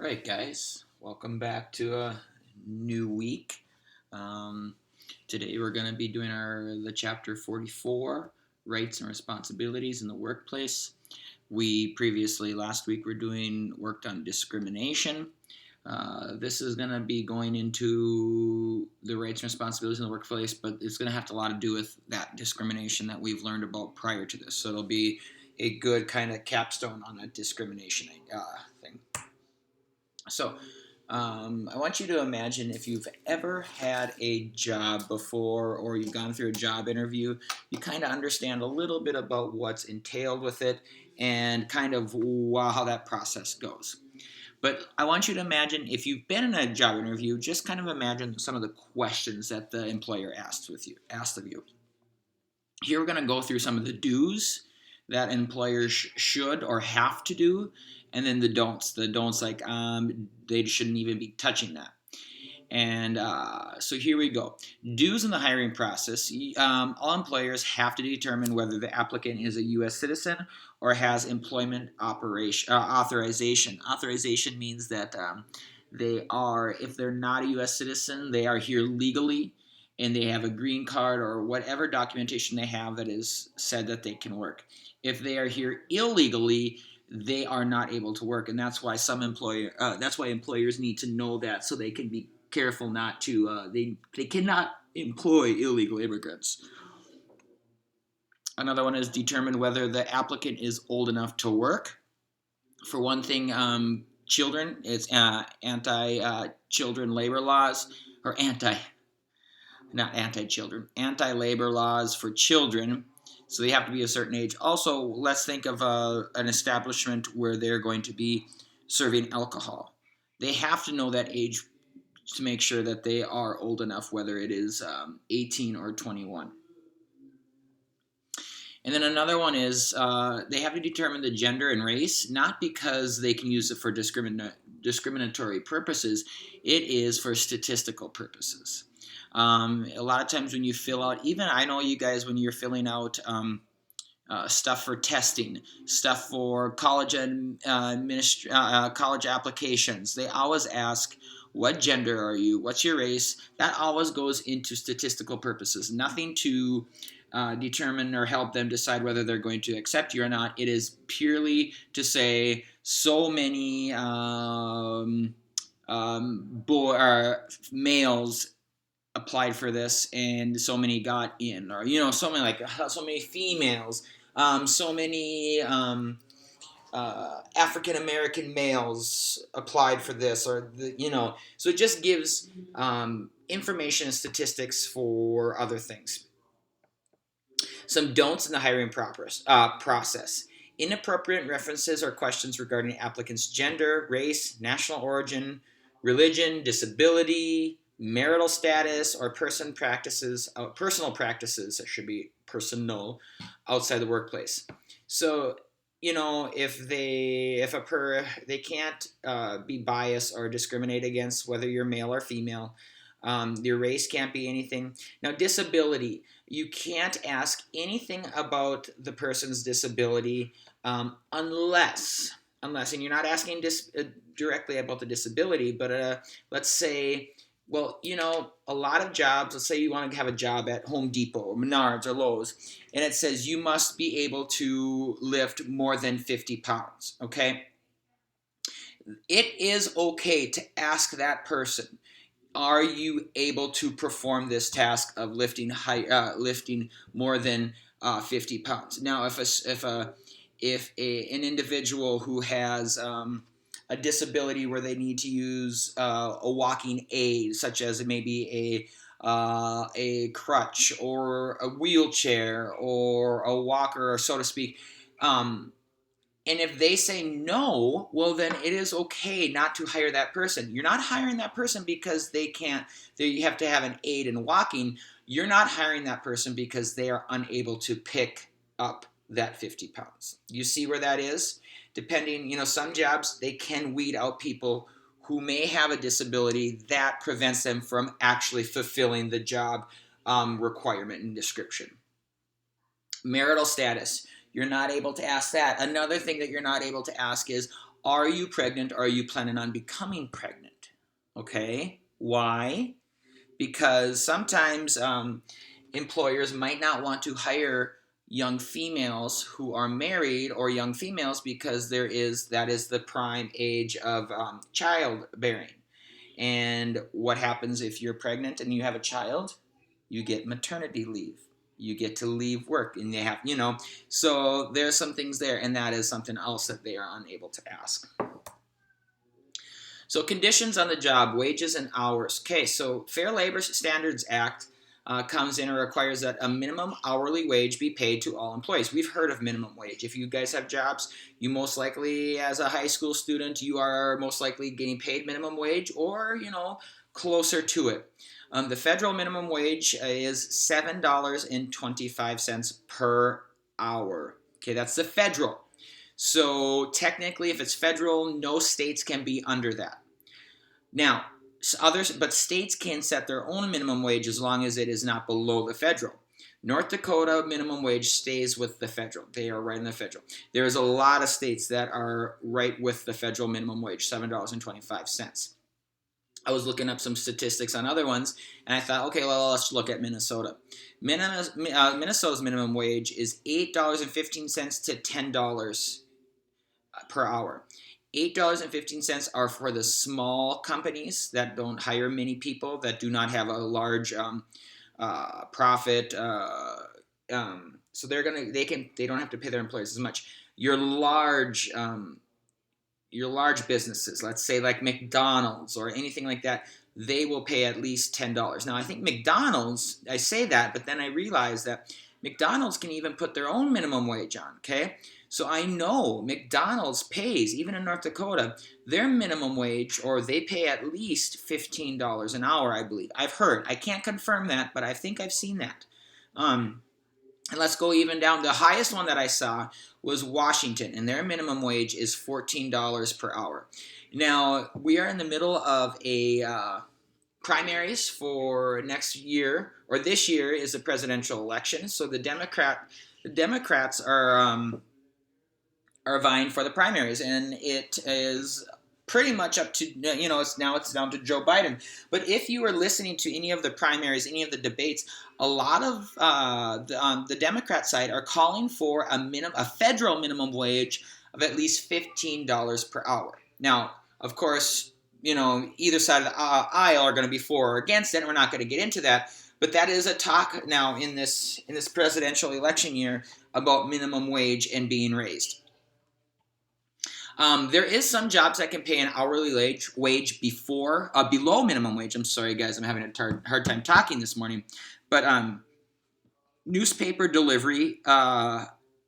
All right, guys, welcome back to a new week. Um, Today we're going to be doing the chapter 44, rights and responsibilities in the workplace. We previously last week were doing worked on discrimination. This is going to be going into the rights and responsibilities in the workplace, but it's going to have a lot to do with that discrimination that we've learned about prior to this. So it'll be a good kind of capstone on a discrimination thing. So, I want you to imagine if you've ever had a job before or you've gone through a job interview, you kind of understand a little bit about what's entailed with it and kind of how that process goes. But I want you to imagine if you've been in a job interview, just kind of imagine some of the questions that the employer asked of you. Here we're going to go through some of the do's that employers should or have to do, and then the don'ts. The don'ts, like they shouldn't even be touching that. And so here we go. Do's in the hiring process. All employers have to determine whether the applicant is a U.S. citizen or has employment authorization. Authorization means that if they're not a U.S. citizen, they are here legally and they have a green card or whatever documentation they have that is said that they can work. If they are here illegally, they are not able to work, and that's why that's why employers need to know that so they can be careful not to. They cannot employ illegal immigrants. Another one is determine whether the applicant is old enough to work. For one thing, children. It's anti-children labor laws, or not anti-children, anti-labor laws for children. So they have to be a certain age. Also, let's think of an establishment where they're going to be serving alcohol. They have to know that age to make sure that they are old enough, whether it is 18 or 21. And then another one is they have to determine the gender and race, not because they can use it for discriminatory purposes. It is for statistical purposes. A lot of times when you fill out, even I know you guys, when you're filling out stuff for testing, stuff for college college applications, they always ask, what gender are you? What's your race? That always goes into statistical purposes. Nothing to determine or help them decide whether they're going to accept you or not. It is purely to say so many males applied for this and so many got in, or so many females, so many African American males applied for this, so it just gives information and statistics for other things. Some don'ts in the hiring process. Inappropriate references or questions regarding applicants' gender, race, national origin, religion, disability, marital status, or personal practices. It should be personal, outside the workplace. So, if they can't be biased or discriminate against whether you're male or female. Your race can't be anything. Now, disability. You can't ask anything about the person's disability unless, and you're not asking directly about the disability, but let's say, well, a lot of jobs, let's say you want to have a job at Home Depot or Menards or Lowe's, and it says you must be able to lift more than 50 pounds, okay? It is okay to ask that person, are you able to perform this task of lifting more than 50 pounds? Now, if an individual who has a disability where they need to use a walking aid, such as maybe a crutch or a wheelchair or a walker, or so to speak. And if they say no, well, then it is okay not to hire that person. You're not hiring that person because you have to have an aid in walking. You're not hiring that person because they are unable to pick up that 50 pounds. You see where that is? Depending, some jobs, they can weed out people who may have a disability that prevents them from actually fulfilling the job requirement and description. Marital status. You're not able to ask that. Another thing that you're not able to ask is, Are you pregnant? Or are you planning on becoming pregnant? Okay. Why? Because sometimes employers might not want to hire young females who are married, or young females, because that is the prime age of childbearing. And what happens if you're pregnant and you have a child? You get maternity leave. You get to leave work, and they have, so there's some things there, and that is something else that they are unable to ask. So conditions on the job, wages and hours. Okay, so Fair Labor Standards Act comes in and requires that a minimum hourly wage be paid to all employees. We've heard of minimum wage. If you guys have jobs, you most likely, as a high school student, you are most likely getting paid minimum wage, or, closer to it. The federal minimum wage is $7.25 per hour. Okay, that's the federal. So technically, if it's federal, no states can be under that. Now, but states can set their own minimum wage as long as it is not below the federal. North Dakota minimum wage stays with the federal. They are right in the federal. There's a lot of states that are right with the federal minimum wage, $7.25. I was looking up some statistics on other ones, and I thought, okay, well, let's look at Minnesota. Minnesota's minimum wage is $8.15 to $10 per hour. $8.15 are for the small companies that don't hire many people, that do not have a large profit. So they don't have to pay their employees as much. Your large businesses, let's say like McDonald's or anything like that, they will pay at least $10. Now, I think McDonald's, I say that, but then I realize that McDonald's can even put their own minimum wage on, okay? So I know McDonald's pays, even in North Dakota, their minimum wage, or they pay at least $15 an hour, I believe. I've heard. I can't confirm that, but I think I've seen that. And let's go even down. The highest one that I saw was Washington, and their minimum wage is $14 per hour. Now, we are in the middle of a primaries for next year, or this year is the presidential election. So the Democrats are vying for the primaries, and it is pretty much up to, it's down to Joe Biden. But if you were listening to any of the primaries, any of the debates, a lot of the Democrat side are calling for a federal minimum wage of at least $15 per hour. Now, of course, either side of the aisle are going to be for or against it, and we're not going to get into that. But that is a talk now in this presidential election year about minimum wage and being raised. There is some jobs that can pay an hourly wage below minimum wage. I'm sorry, guys, I'm having a hard time talking this morning. But newspaper delivery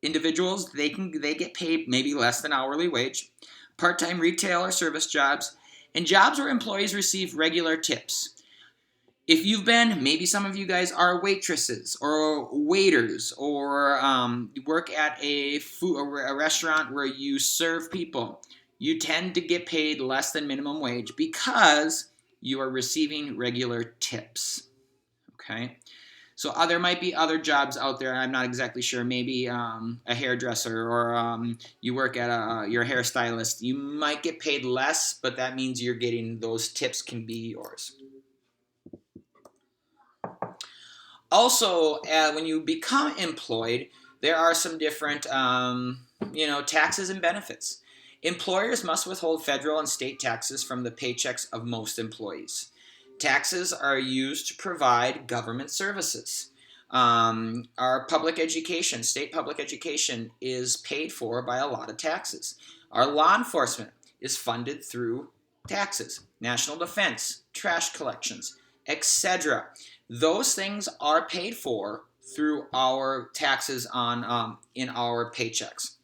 individuals, they get paid maybe less than hourly wage. Part-time retail or service jobs, and jobs where employees receive regular tips. If you've been, maybe some of you guys are waitresses or waiters, or work at a restaurant where you serve people, you tend to get paid less than minimum wage because you are receiving regular tips. Okay? So there might be other jobs out there. I'm not exactly sure. Maybe a hairdresser, or you work at you're a hairstylist. You might get paid less, but that means you're getting those tips can be yours. Also, when you become employed, there are some different, taxes and benefits. Employers must withhold federal and state taxes from the paychecks of most employees. Taxes are used to provide government services. Our public education, state public education, is paid for by a lot of taxes. Our law enforcement is funded through taxes. National defense, trash collections, etc. Those things are paid for through our taxes on in our paychecks.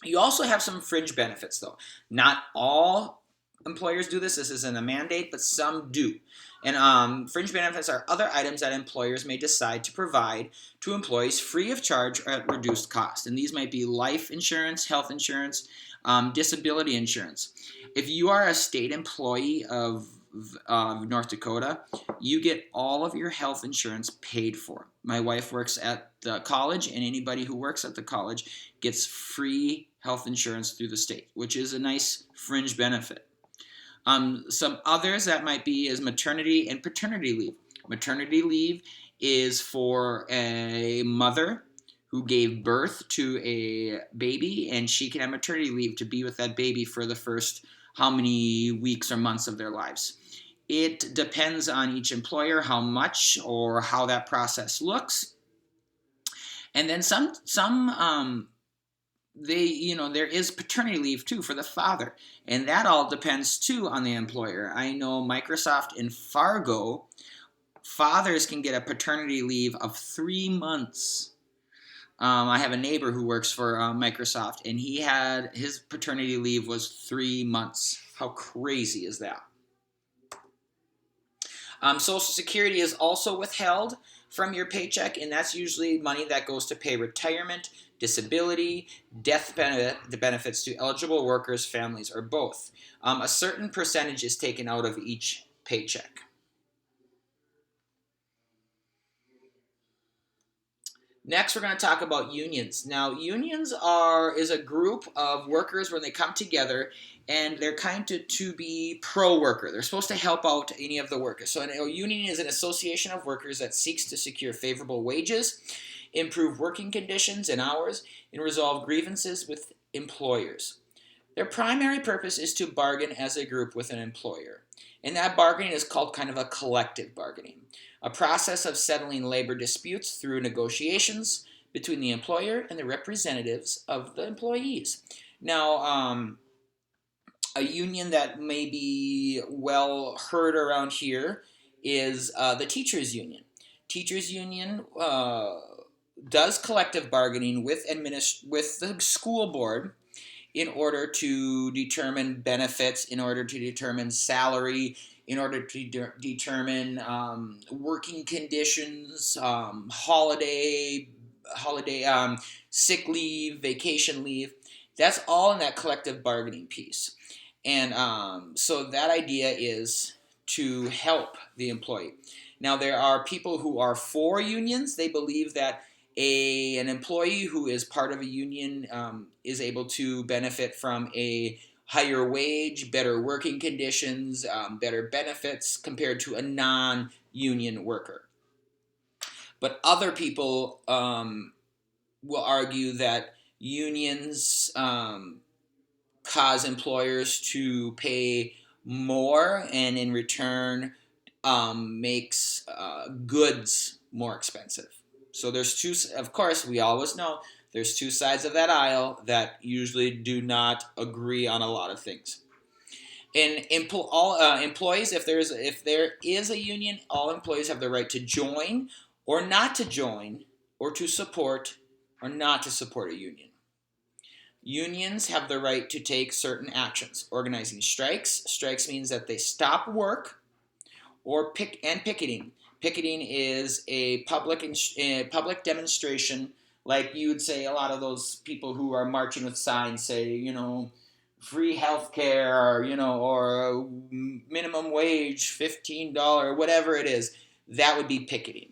You also have some fringe benefits, though. Not all employers do this. This isn't a mandate, but some do. And fringe benefits are other items that employers may decide to provide to employees free of charge or at reduced cost. And these might be life insurance, health insurance, disability insurance. If you are a state employee of North Dakota, you get all of your health insurance paid for. My wife works at the college, and anybody who works at the college gets free health insurance through the state, which is a nice fringe benefit. Some others that might be is maternity and paternity leave. Maternity leave is for a mother who gave birth to a baby, and she can have maternity leave to be with that baby for the first how many weeks or months of their lives. It depends on each employer how much or how that process looks. And then there is paternity leave too for the father, and that all depends too on the employer. I know Microsoft and Fargo, fathers can get a paternity leave of 3 months. I have a neighbor who works for Microsoft, and he had his paternity leave was 3 months. How crazy is that? Social Security is also withheld from your paycheck, and that's usually money that goes to pay retirement, disability, death benefits to eligible workers, families, or both. A certain percentage is taken out of each paycheck. Next, we're going to talk about unions. Now, unions is a group of workers when they come together, and they're kind of to be pro-worker. They're supposed to help out any of the workers. So a union is an association of workers that seeks to secure favorable wages, improve working conditions and hours, and resolve grievances with employers. Their primary purpose is to bargain as a group with an employer. And that bargaining is called kind of a collective bargaining, a process of settling labor disputes through negotiations between the employer and the representatives of the employees. Now, a union that may be well heard around here is the teachers union. Teachers union does collective bargaining with the school board in order to determine benefits, in order to determine salary, in order to determine working conditions, holiday, sick leave, vacation leave. That's all in that collective bargaining piece. And so that idea is to help the employee. Now, there are people who are for unions. They believe that an employee who is part of a union is able to benefit from a higher wage, better working conditions, better benefits compared to a non-union worker. But other people will argue that unions cause employers to pay more, and in return makes goods more expensive. So there's two, of course, we always know there's two sides of that aisle that usually do not agree on a lot of things. And employees, if there is a union, all employees have the right to join or not to join, or to support or not to support a union. Unions have the right to take certain actions. Organizing strikes. Strikes means that they stop work, or picketing. Picketing is a public demonstration, like you would say a lot of those people who are marching with signs say, free health care, or minimum wage, $15, whatever it is. That would be picketing.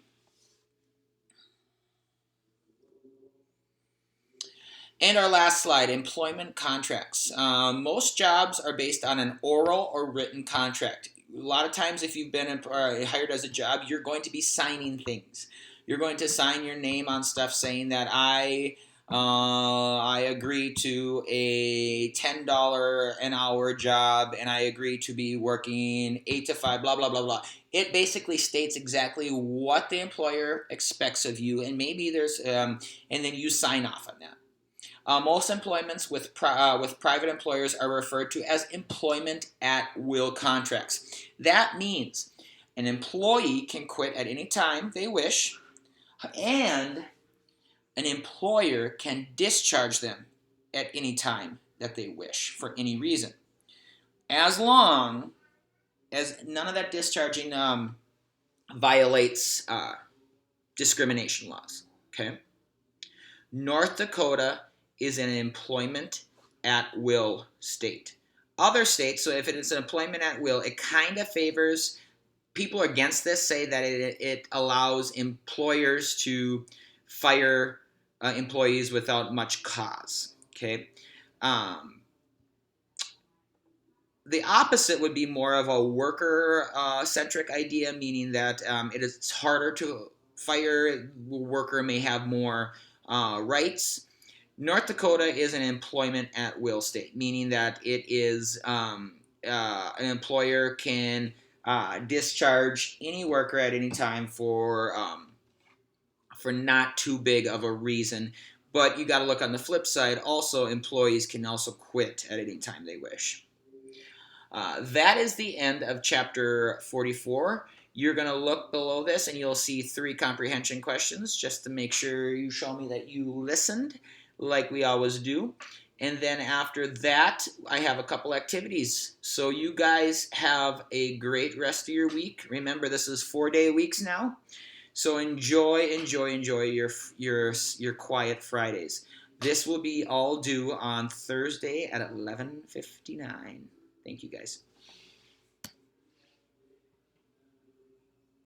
And our last slide, employment contracts. Most jobs are based on an oral or written contract. A lot of times if you've been hired as a job, you're going to be signing things. You're going to sign your name on stuff saying that I agree to a $10 an hour job, and I agree to be working 8 to 5, blah, blah, blah, blah. It basically states exactly what the employer expects of you, and maybe there's, and then you sign off on that. Most employments with private employers are referred to as employment at will contracts. That means an employee can quit at any time they wish, and an employer can discharge them at any time that they wish for any reason, as long as none of that discharging violates discrimination laws. Okay. North Dakota is an employment at will state. Other states, so if it is an employment at will, it kind of favors people against this, say that it allows employers to fire employees without much cause. Okay, The opposite would be more of a worker centric idea, meaning that it is harder to fire. The worker may have more rights. North Dakota is an employment at will state, meaning that it is an employer can discharge any worker at any time for not too big of a reason. But you got to look on the flip side. Also, employees can also quit at any time they wish. That is the end of chapter 44. You're going to look below this and you'll see 3 comprehension questions just to make sure you show me that you listened like we always do. And then after that, I have a couple activities. So you guys have a great rest of your week. Remember, this is 4-day weeks now. So enjoy your quiet Fridays. This will be all due on Thursday at 11:59. Thank you, guys.